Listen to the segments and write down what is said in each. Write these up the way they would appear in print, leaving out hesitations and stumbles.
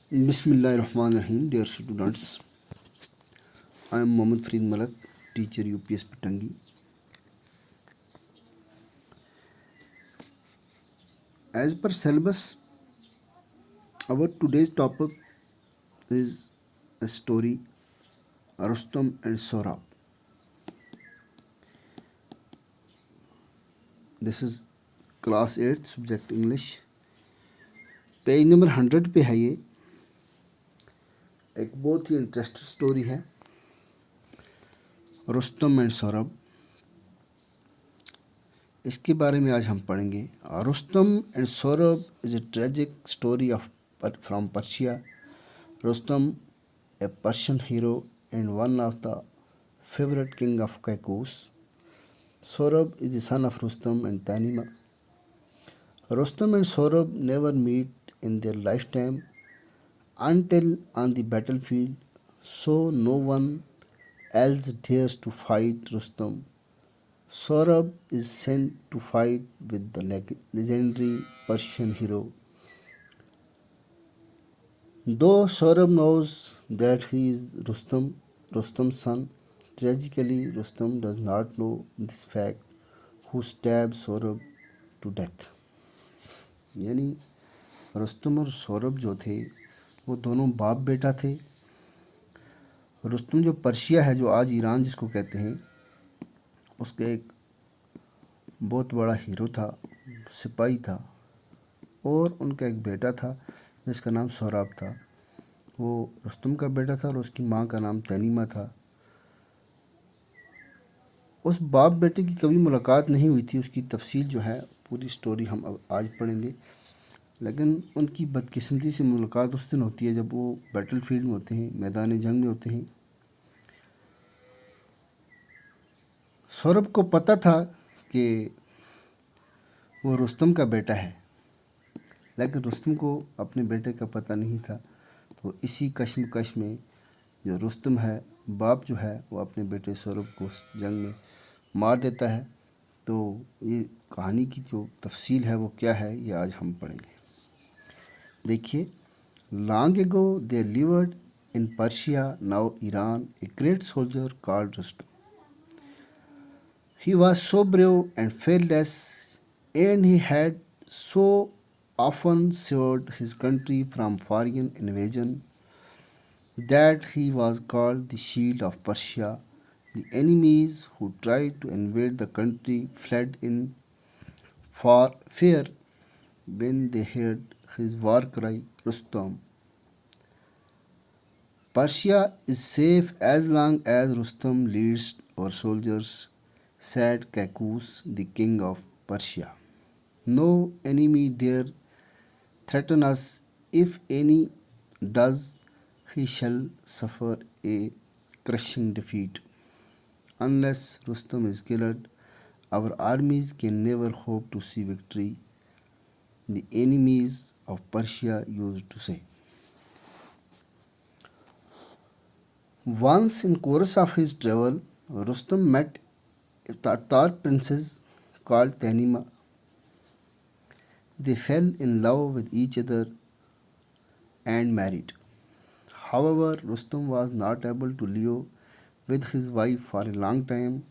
Bismillahirrahmanirrahim. Dear students, I am Mohammad Farid Malak, teacher UPS Pitangi. As per syllabus, our today's topic is a story Rustam and Saurabh. This is class 8 subject English. Page number 100 पे है ये एक बहुत ही interesting story है Rustam and Saurabh इसके बारे में आज हम पढ़ेंगे Rustam and Saurabh is a tragic story from Persia. Rustam, a Persian hero and one of the favorite king of Caicus. Saurabh is the son of Rustam and Tanima. Rustam and Saurabh never meet in their lifetime until on the battlefield, so no one else dares to fight Rustam. Saurabh is sent to fight with the legendary Persian hero. Though Saurabh knows that he is Rustam's son, tragically Rustam does not know this fact, who stabs Saurabh to death. यानी रुस्तम और सौरभ जो थे वो दोनों बाप बेटा थे. रुस्तम जो पर्शिया है, जो आज ईरान जिसको कहते हैं, उसका एक बहुत बड़ा हीरो था, सिपाही था, और उनका एक बेटा था जिसका नाम सौरभ था. वो रुस्तम का बेटा था और उसकी माँ का नाम तैनीमा था. उस बाप बेटे की कभी मुलाकात नहीं हुई थी. उसकी तफसील जो है पूरी स्टोरी हम अब आज पढ़ेंगे. लेकिन उनकी बदकिस्मती से मुलाकात उस दिन होती है जब वो बैटल फील्ड में होते हैं, मैदान जंग में होते हैं. सौरभ को पता था कि वो रुस्तम का बेटा है, लेकिन रुस्तम को अपने बेटे का पता नहीं था. तो इसी कश्मकश में जो रुस्तम है, बाप जो है, वो अपने बेटे सौरभ को उस जंग में मार देता है. तो ये कहानी की जो तफसील है वो क्या है, ये आज हम पढ़ेंगे. देखिए, long ago they lived in Persia, now Iran, a great soldier called Rustam. He was so brave and fearless, and he had so often saved his country from foreign invasion that he was called the Shield of Persia. The enemies who tried to invade the country fled in fear when they heard his war cry, Rustam. Persia is safe as long as Rustam leads our soldiers, said Caicus, the king of Persia. No enemy dare threaten us. If any does, he shall suffer a crushing defeat. Unless Rustam is killed, our armies can never hope to see victory, the enemies of Persia used to say. Once in course of his travel, Rustam met a Tatar princess called Tanima. They fell in love with each other and married. However, Rustam was not able to live with his wife for a long time.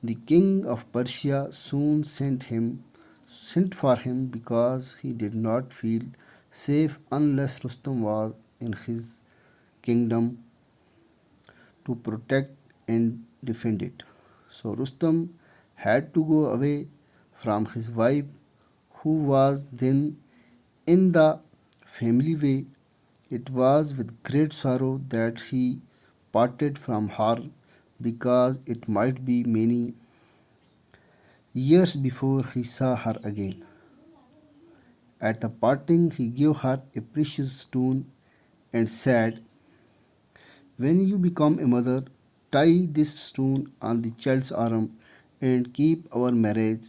The king of Persia soon sent for him because he did not feel safe unless Rustam was in his kingdom to protect and defend it. So Rustam had to go away from his wife, who was then in the family way. It was with great sorrow that he parted from her, because it might be many years before he saw her again. At the parting, he gave her a precious stone and said, "When you become a mother, tie this stone on the child's arm and keep our marriage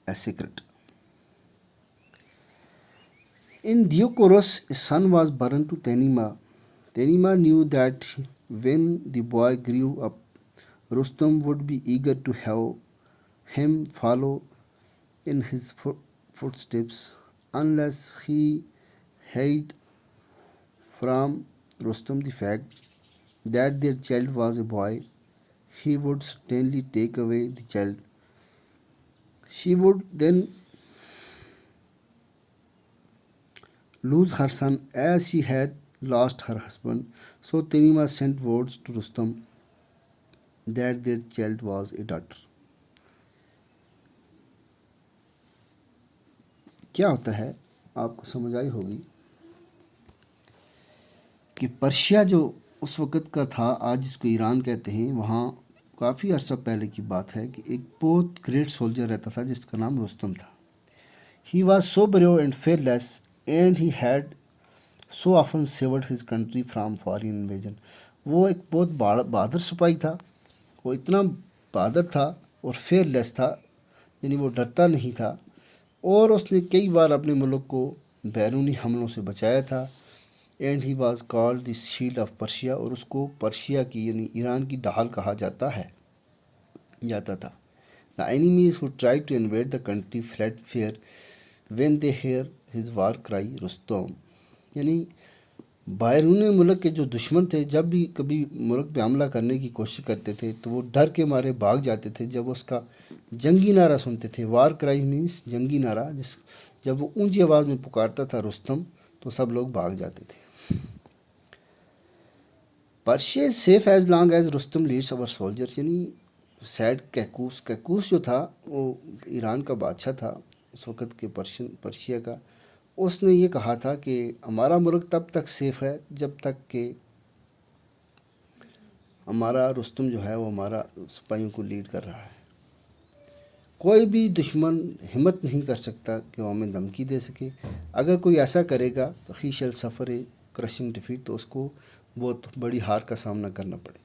a secret." In due course, a son was born to Tanima. Tanima knew that when the boy grew up, Rustam would be eager to have him follow in his footsteps, unless he had from Rustam the fact that their child was a boy, he would certainly take away the child. She would then lose her son as she had lost her husband. So Tanima sent words to Rustam that their child was a daughter. क्या होता है आपको समझ आई होगी कि Persia जो उस वक़्त का था, आज जिसको ईरान कहते हैं, वहाँ काफ़ी अर्सा पहले की बात है कि एक बहुत ग्रेट सोल्जर रहता था जिसका नाम रुस्तम था. He was so brave and fearless and he had so often savoured his country from foreign invasion. वो एक बहुत बहादुर सिपाही था, वो इतना बहादुर था और फेयरलेस था, यानी वो डरता नहीं था, और उसने कई बार अपने मुल्क को बैरूनी हमलों से बचाया था. And he was called the shield of Persia, और उसको पर्शिया की यानी ईरान की ढाल कहा जाता था. The enemies who try to invade the country fled fear when they hear his war cry Rustam. यानी बैरून मुल्क के जो दुश्मन थे, जब भी कभी मुल्क पे हमला करने की कोशिश करते थे तो वो डर के मारे भाग जाते थे जब उसका जंगी नारा सुनते थे. वार क्राई मीन्स जंगी नारा, जब वो ऊंची आवाज़ में पुकारता था रुस्तम तो सब लोग भाग जाते थे. Persia is safe as long as Rustam leads our soldiers. यानी सैड कैकूस जो था वो ईरान का बादशाह था उस वक़्त के पर्शिया का. उसने ये कहा था कि हमारा मुल्क तब तक सेफ़ है जब तक कि हमारा रुस्तम जो है वो हमारा सिपाहियों को लीड कर रहा है. कोई भी दुश्मन हिम्मत नहीं कर सकता कि वो हमें धमकी दे सके. अगर कोई ऐसा करेगा तो ही शैल सफ़र ए क्रशिंग डिफीट, तो उसको बहुत बड़ी हार का सामना करना पड़ेगा.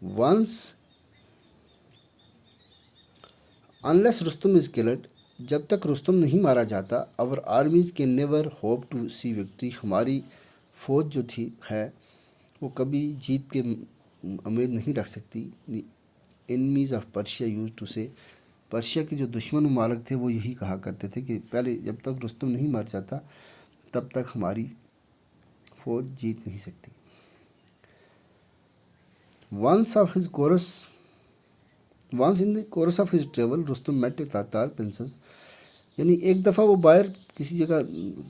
Once unless Rustam is killed, जब तक रुस्तम नहीं मारा जाता, our armies can never hope to see victory, हमारी फ़ौज जो थी है वो कभी जीत के उम्मीद नहीं रख सकती. The enemies of Persia used to say, Persia के जो दुश्मन ममालिक थे वो यही कहा करते थे कि पहले जब तक रुस्तम नहीं मर जाता तब तक हमारी फ़ौज जीत नहीं सकती. Once in the course of his travel, Rustam met a Tatar princess. यानी एक दफ़ा वो बाहर किसी जगह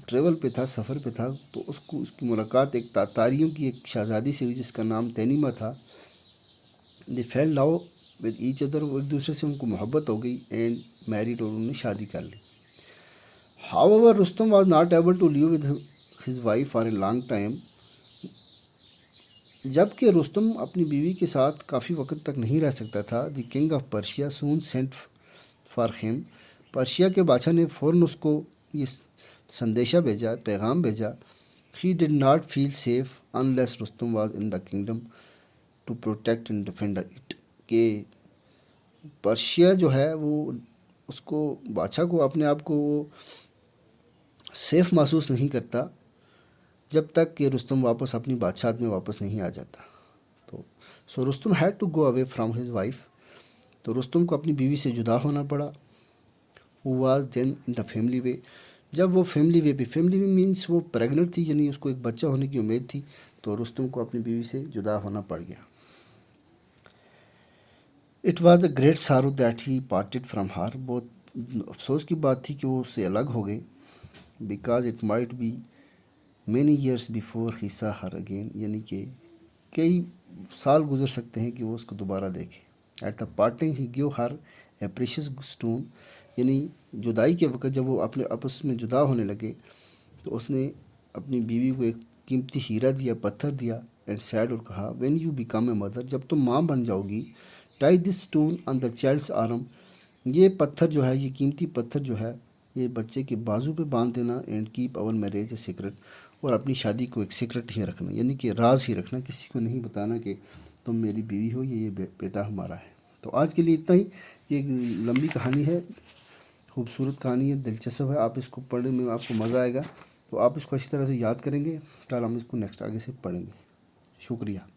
ट्रेवल पे था, सफ़र पे था, तो उसकी मुलाकात एक तातारियों की एक शहज़ादी से हुई जिसका नाम तैनीमा था. They fell love with each other, वो एक दूसरे से उनको मोहब्बत हो गई. एंड मैरिड, और उन्होंने शादी कर ली. However Rustam was not able to live with his wife for a long time. जबकि रुस्तम अपनी बीवी के साथ काफ़ी वक्त तक नहीं रह सकता था. The king of Persia soon sent for him, Persia के बादशाह ने फ़ौरन उसको ये संदेशा भेजा, पैगाम भेजा. He did not feel safe unless Rustam was in the kingdom to protect and defend it. कि पर्शिया जो है वो उसको बादशाह को अपने आप को वो सेफ़ महसूस नहीं करता जब तक कि रुस्तम वापस अपनी बादशाहत में वापस नहीं आ जाता. तो so Rustam had to go away from his wife, तो रुस्तम को अपनी बीवी से जुदा होना पड़ा. Who was then in the family way, जब वो फैमिली वे मीन्स वो प्रेग्नेंट थी, यानी उसको एक बच्चा होने की उम्मीद थी, तो रुस्तम को अपनी बीवी से जुदा होना पड़ गया. इट वाज अ ग्रेट सारो दैट ही पार्टेड फ्राम हार, बहुत अफसोस की बात थी कि वो उससे अलग हो गए. Because it might be many years before he सा हर अगेन, यानी कि कई साल गुजर सकते हैं कि वो उसको दोबारा देखे. At the parting he give her a precious stone, यानी जुदाई के वक्त जब वो अपने आपस में जुदा होने लगे तो उसने अपनी बीवी को एक कीमती हीरा दिया, पत्थर दिया. एंड सैड, और कहा when you become a mother, जब तुम माँ बन जाओगी, tie this stone on the child's arm, ये पत्थर जो है, ये कीमती पत्थर जो है, ये बच्चे के बाजू पे बांध देना. And keep our marriage a secret, और अपनी शादी को एक सीक्रेट ही रखना, यानी कि राज ही रखना, किसी को नहीं बताना कि तुम मेरी बीवी हो, ये बेटा हमारा है. तो आज के लिए इतना ही. ये एक लंबी कहानी है, खूबसूरत कहानी है, दिलचस्प है. आप इसको पढ़ने में आपको मज़ा आएगा, तो आप इसको अच्छी तरह से याद करेंगे. कल हम इसको नेक्स्ट आगे से पढ़ेंगे. शुक्रिया.